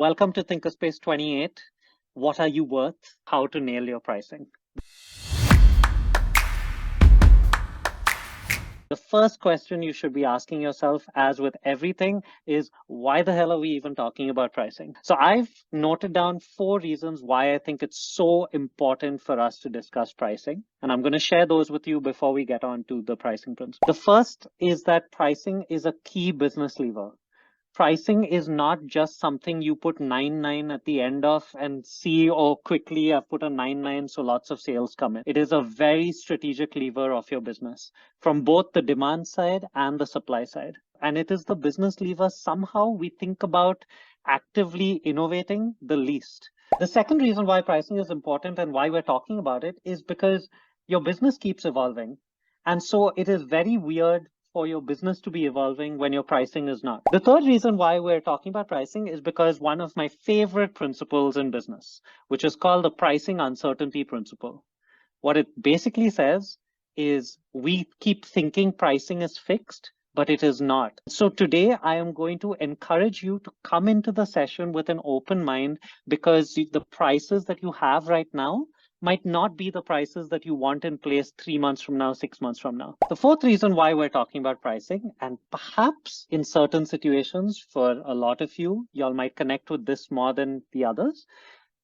Welcome to Thinkerspace 28. What are you worth? How to nail your pricing. The first question you should be asking yourself, as with everything, is why the hell are we even talking about pricing? So I've noted down 4 reasons why I think it's so important for us to discuss pricing. And I'm going to share those with you before we get on to the pricing principle. The first is that pricing is a key business lever. Pricing is not just something you put 99 at the end of and see, oh, quickly I've put a 99, so lots of sales come in. It is a very strategic lever of your business from both the demand side and the supply side. And it is the business lever somehow we think about actively innovating the least. The second reason why pricing is important and why we're talking about it is because your business keeps evolving. And so it is very weird for your business to be evolving when your pricing is not. The third reason why we're talking about pricing is because one of my favorite principles in business, which is called the pricing uncertainty principle. What it basically says is we keep thinking pricing is fixed, but it is not. So today I am going to encourage you to come into the session with an open mind, because the prices that you have right now might not be the prices that you want in place 3 months from now, 6 months from now. The fourth reason why we're talking about pricing, and perhaps in certain situations for a lot of you, y'all might connect with this more than the others,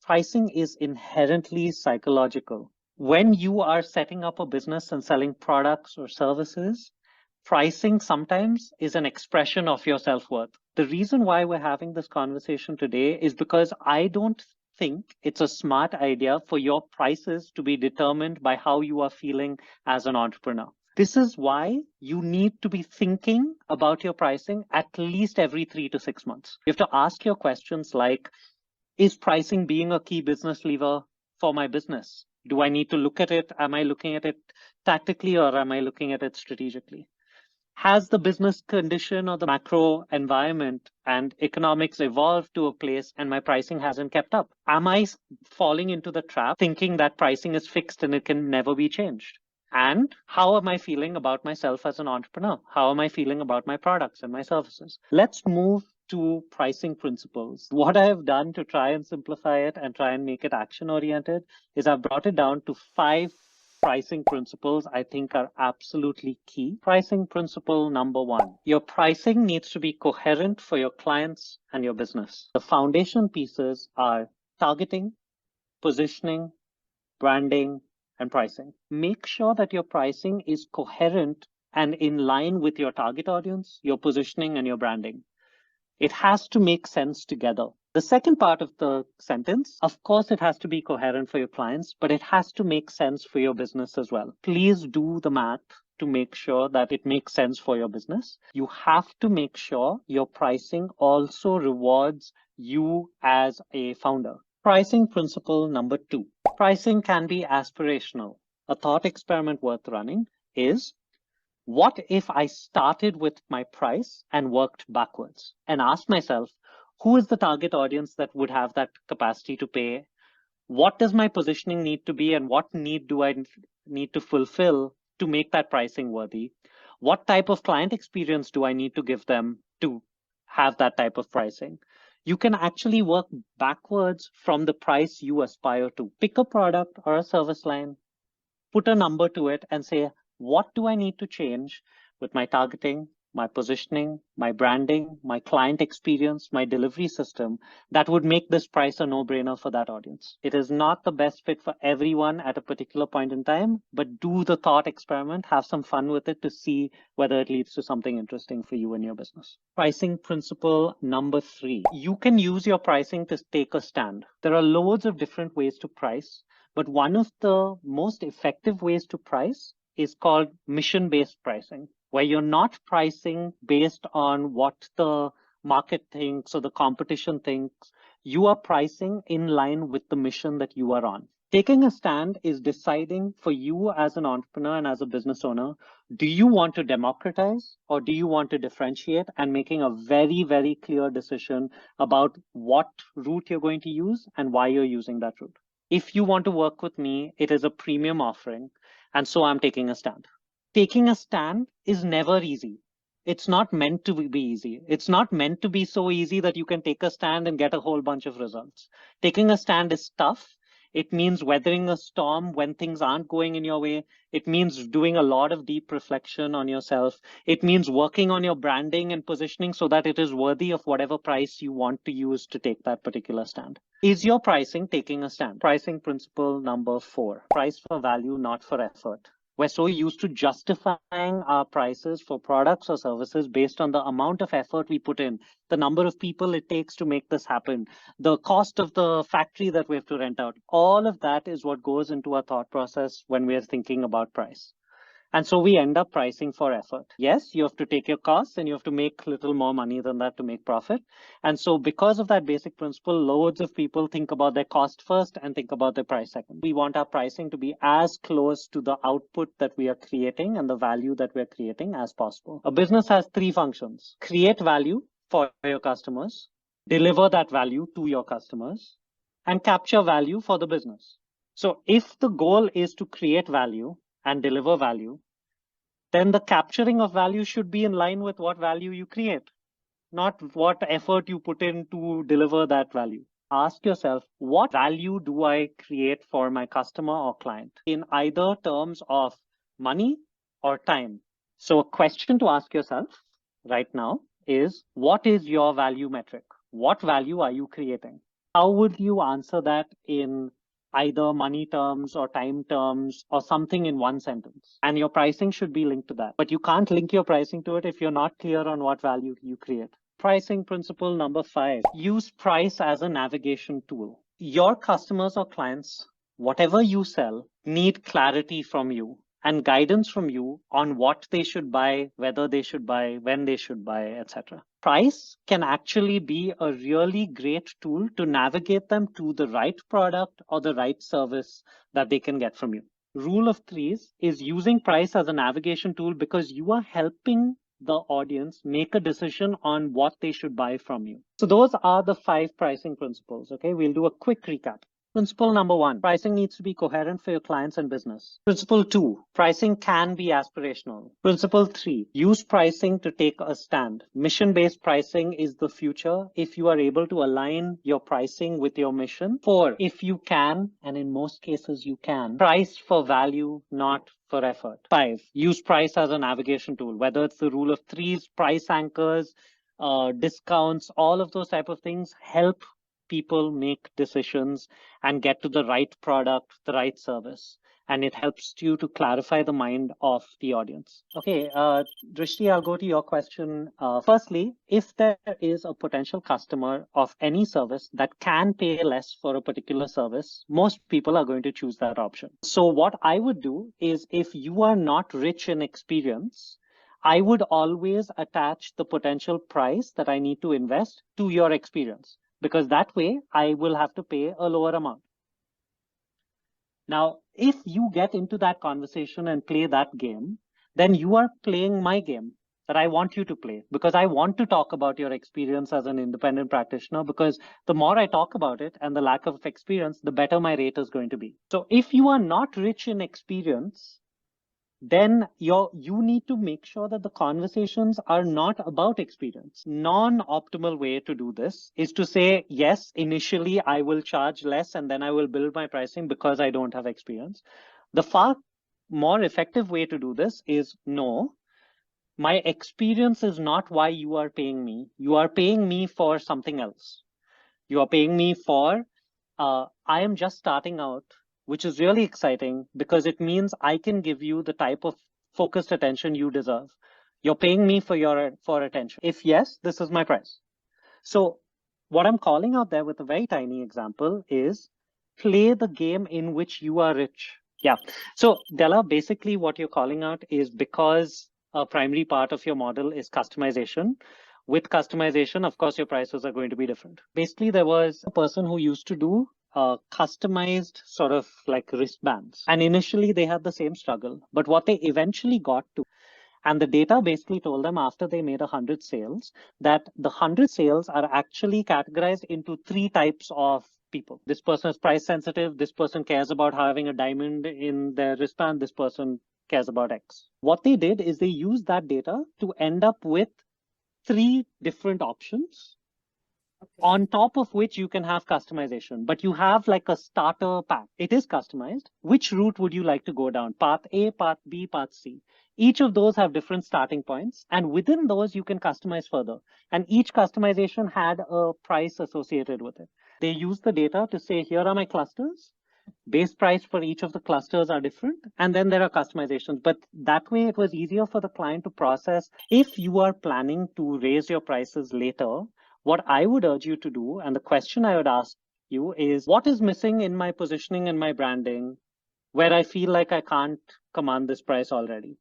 pricing is inherently psychological. When you are setting up a business and selling products or services, pricing sometimes is an expression of your self-worth. The reason why we're having this conversation today is because I don't think it's a smart idea for your prices to be determined by how you are feeling as an entrepreneur. This is why you need to be thinking about your pricing at least every 3 to 6 months. You have to ask your questions like, is pricing being a key business lever for my business? Do I need to look at it? Am I looking at it tactically, or am I looking at it strategically? Has the business condition or the macro environment and economics evolved to a place and my pricing hasn't kept up? Am I falling into the trap thinking that pricing is fixed and it can never be changed? And how am I feeling about myself as an entrepreneur? How am I feeling about my products and my services? Let's move to pricing principles. What I have done to try and simplify it and try and make it action oriented is I've brought it down to 5 pricing principles I think are absolutely key. Pricing principle number 1, your pricing needs to be coherent for your clients and your business. The foundation pieces are targeting, positioning, branding, and pricing. Make sure that your pricing is coherent and in line with your target audience, your positioning, and your branding. It has to make sense together. The second part of the sentence, of course, it has to be coherent for your clients, but it has to make sense for your business as well. Please do the math to make sure that it makes sense for your business. You have to make sure your pricing also rewards you as a founder. Pricing principle number 2. Pricing can be aspirational. A thought experiment worth running is, what if I started with my price and worked backwards and asked myself, who is the target audience that would have that capacity to pay? What does my positioning need to be, and what need do I need to fulfill to make that pricing worthy? What type of client experience do I need to give them to have that type of pricing? You can actually work backwards from the price you aspire to. Pick a product or a service line, put a number to it, and say, what do I need to change with my targeting, my positioning, my branding, my client experience, my delivery system that would make this price a no-brainer for that audience? It is not the best fit for everyone at a particular point in time, but do the thought experiment, have some fun with it to see whether it leads to something interesting for you and your business. Pricing principle number 3. You can use your pricing to take a stand. There are loads of different ways to price, but one of the most effective ways to price is called mission-based pricing, where you're not pricing based on what the market thinks or the competition thinks. You are pricing in line with the mission that you are on. Taking a stand is deciding for you as an entrepreneur and as a business owner, do you want to democratize or do you want to differentiate, and making a very, very clear decision about what route you're going to use and why you're using that route. If you want to work with me, it is a premium offering, and so I'm taking a stand. Taking a stand is never easy. It's not meant to be easy. It's not meant to be so easy that you can take a stand and get a whole bunch of results. Taking a stand is tough. It means weathering a storm when things aren't going in your way. It means doing a lot of deep reflection on yourself. It means working on your branding and positioning so that it is worthy of whatever price you want to use to take that particular stand. Is your pricing taking a stand? Pricing principle number 4, price for value, not for effort. We're so used to justifying our prices for products or services based on the amount of effort we put in, the number of people it takes to make this happen, the cost of the factory that we have to rent out. All of that is what goes into our thought process when we are thinking about price. And so we end up pricing for effort. Yes, you have to take your costs and you have to make a little more money than that to make profit. And so because of that basic principle, loads of people think about their cost first and think about their price second. We want our pricing to be as close to the output that we are creating and the value that we're creating as possible. A business has 3 functions: create value for your customers, deliver that value to your customers, and capture value for the business. So if the goal is to create value and deliver value, then the capturing of value should be in line with what value you create, not what effort you put in to deliver that value. Ask yourself, what value do I create for my customer or client in either terms of money or time? So a question to ask yourself right now is, what is your value metric? What value are you creating? How would you answer that in either money terms or time terms or something in one sentence? And your pricing should be linked to that. But you can't link your pricing to it if you're not clear on what value you create. Pricing principle number 5, use price as a navigation tool. Your customers or clients, whatever you sell, need clarity from you and guidance from you on what they should buy, whether they should buy, when they should buy, etc. Price can actually be a really great tool to navigate them to the right product or the right service that they can get from you. Rule of threes is using price as a navigation tool because you are helping the audience make a decision on what they should buy from you. So those are the 5 pricing principles. Okay, we'll do a quick recap. Principle number 1, pricing needs to be coherent for your clients and business. Principle 2, pricing can be aspirational. Principle 3, use pricing to take a stand. Mission-based pricing is the future if you are able to align your pricing with your mission. 4, if you can, and in most cases you can, price for value, not for effort. 5, use price as a navigation tool, whether it's the rule of threes, price anchors, discounts, all of those type of things help people make decisions and get to the right product, the right service. And it helps you to clarify the mind of the audience. Okay, Drishti, I'll go to your question. Firstly, if there is a potential customer of any service that can pay less for a particular service, most people are going to choose that option. So what I would do is, if you are not rich in experience, I would always attach the potential price that I need to invest to your experience, because that way I will have to pay a lower amount. Now, if you get into that conversation and play that game, then you are playing my game that I want you to play, because I want to talk about your experience as an independent practitioner, because the more I talk about it and the lack of experience, the better my rate is going to be. So if you are not rich in experience, then you need to make sure that the conversations are not about experience. Non-optimal way to do this is to say, yes, initially I will charge less and then I will build my pricing because I don't have experience. The far more effective way to do this is, no, my experience is not why you are paying me. You are paying me for something else. You are paying me for, I am just starting out, which is really exciting because it means I can give you the type of focused attention you deserve. You're paying me for attention. If yes, this is my price. So what I'm calling out there with a very tiny example is, play the game in which you are rich. Yeah. So Della, basically what you're calling out is, because a primary part of your model is customization. With customization, of course, your prices are going to be different. Basically, there was a person who used to do customized sort of like wristbands. And initially they had the same struggle, but what they eventually got to, and the data basically told them after they made 100 sales, that the 100 sales are actually categorized into 3 types of people. This person is price sensitive. This person cares about having a diamond in their wristband. This person cares about X. What they did is they used that data to end up with 3 different options, on top of which you can have customization. But you have like a starter pack. It is customized. Which route would you like to go down? Path A, path B, path C. Each of those have different starting points. And within those, you can customize further. And each customization had a price associated with it. They used the data to say, here are my clusters. Base price for each of the clusters are different. And then there are customizations. But that way, it was easier for the client to process. If you are planning to raise your prices later, what I would urge you to do, and the question I would ask you is, what is missing in my positioning and my branding where I feel like I can't command this price already?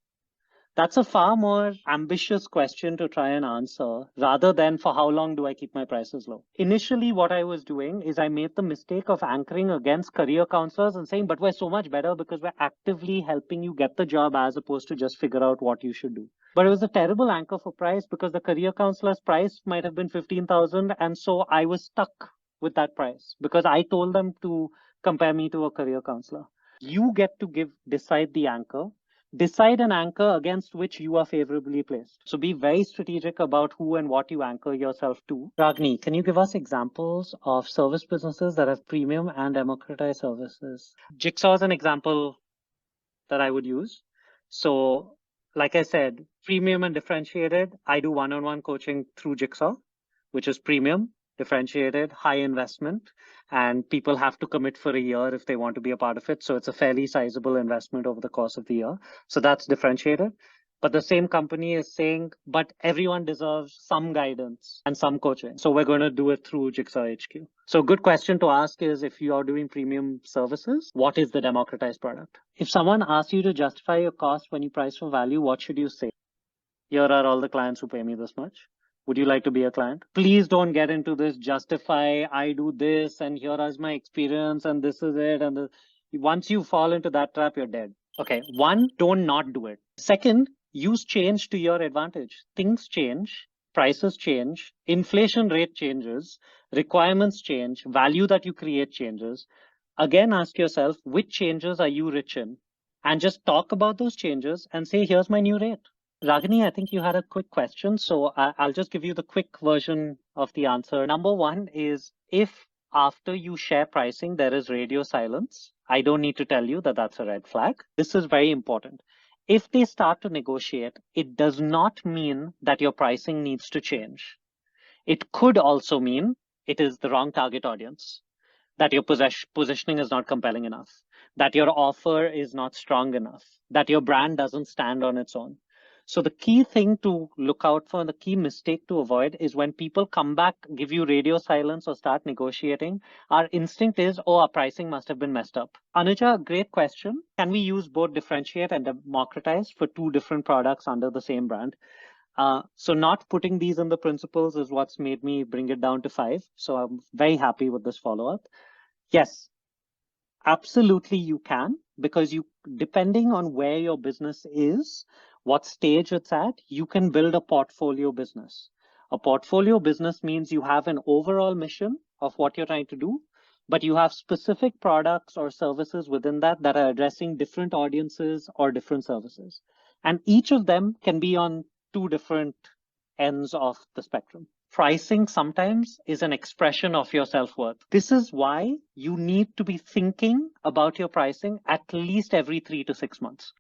That's a far more ambitious question to try and answer rather than for how long do I keep my prices low. Initially, what I was doing is I made the mistake of anchoring against career counselors and saying, but we're so much better because we're actively helping you get the job as opposed to just figure out what you should do. But it was a terrible anchor for price because the career counselor's price might have been 15,000. And so I was stuck with that price because I told them to compare me to a career counselor. You get to decide the anchor. Decide an anchor against which you are favorably placed. So be very strategic about who and what you anchor yourself to. Ragini, can you give us examples of service businesses that have premium and democratized services? Jigsaw is an example that I would use. So like I said, premium and differentiated, I do one-on-one coaching through Jigsaw, which is premium, differentiated, high investment, and people have to commit for a year if they want to be a part of it. So it's a fairly sizable investment over the course of the year. So that's differentiated. But the same company is saying, but everyone deserves some guidance and some coaching. So we're going to do it through Jigsaw HQ. So a good question to ask is, if you are doing premium services, what is the democratized product? If someone asks you to justify your cost when you price for value, what should you say? Here are all the clients who pay me this much. Would you like to be a client? Please don't get into this justify, I do this, and here is my experience, and this is it. And once you fall into that trap, you're dead. Okay, one, don't not do it. Second, use change to your advantage. Things change, prices change, inflation rate changes, requirements change, value that you create changes. Again, ask yourself, which changes are you rich in? And just talk about those changes and say, here's my new rate. Ragini, I think you had a quick question, so I'll just give you the quick version of the answer. Number one is, if after you share pricing, there is radio silence, I don't need to tell you that that's a red flag. This is very important. If they start to negotiate, it does not mean that your pricing needs to change. It could also mean it is the wrong target audience, that your positioning is not compelling enough, that your offer is not strong enough, that your brand doesn't stand on its own. So the key thing to look out for and the key mistake to avoid is when people come back, give you radio silence or start negotiating, our instinct is, oh, our pricing must have been messed up. Anuja, great question. Can we use both differentiate and democratize for 2 different products under the same brand? So not putting these in the principles is what's made me bring it down to 5. So I'm very happy with this follow-up. Yes, absolutely you can, because depending on where your business is, what stage it's at, you can build a portfolio business. A portfolio business means you have an overall mission of what you're trying to do, but you have specific products or services within that are addressing different audiences or different services. And each of them can be on 2 different ends of the spectrum. Pricing sometimes is an expression of your self-worth. This is why you need to be thinking about your pricing at least every 3 to 6 months.